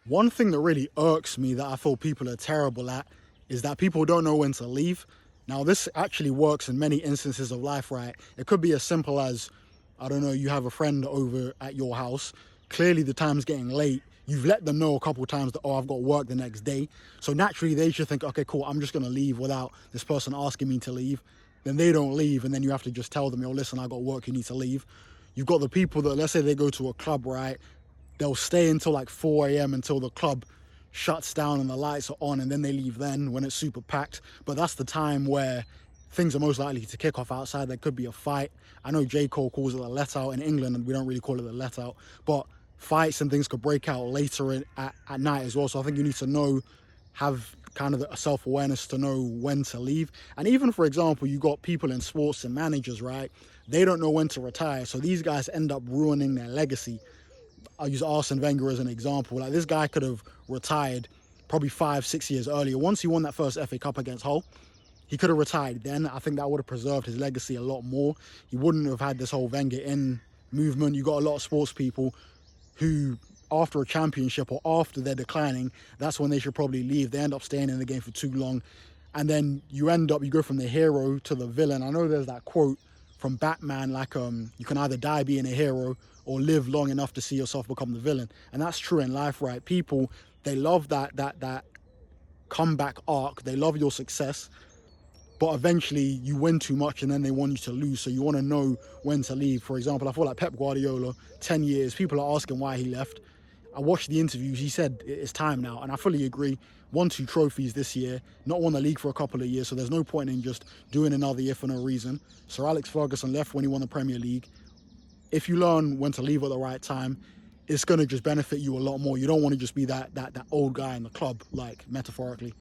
One thing that really irks me that I feel people are terrible at is that people don't know when to leave. Now, this actually works in many instances of life, right? It could be as simple as, I don't know, you have a friend over at your house. Clearly, the time's getting late. You've let them know a couple of times that, oh, I've got work the next day. So naturally, they should think, okay, cool, I'm just going to leave without this person asking me to leave. Then they don't leave, and then you have to just tell them, yo, listen, I got work, you need to leave. You've got the people that, let's say they go to a club, right? They'll stay until like 4 a.m. until the club shuts down and the lights are on, and then they leave then when it's super packed. But that's the time where things are most likely to kick off outside. There could be a fight. I know J. Cole calls it a let out in England, and we don't really call it a let out, but fights and things could break out later at night as well. So I think you need to know, have kind of a self-awareness to know when to leave. And even, for example, you got people in sports and managers, right? They don't know when to retire. So these guys end up ruining their legacy. I'll use Arsene Wenger as an example. Like, this guy could have retired probably 5, 6 years earlier. Once he won that first FA Cup against Hull, he could have retired then. I think that would have preserved his legacy a lot more. He wouldn't have had this whole Wenger in movement. You got a lot of sports people who, after a championship or after they're declining, that's when they should probably leave. They end up staying in the game for too long. And then you go from the hero to the villain. I know there's that quote from Batman, like, you can either die being a hero or live long enough to see yourself become the villain. And that's true in life, right? People, they love that comeback arc. They love your success, but eventually you win too much and then they want you to lose. So you want to know when to leave. For example, I feel like Pep Guardiola, 10 years, people are asking why he left. I watched the interviews, he said it's time now, and I fully agree. Won 2 trophies this year, not won the league for a couple of years, so there's no point in just doing another year for no reason. Sir Alex Ferguson left when he won the Premier League. If you learn when to leave at the right time, it's going to just benefit you a lot more. You don't want to just be that old guy in the club, like, metaphorically.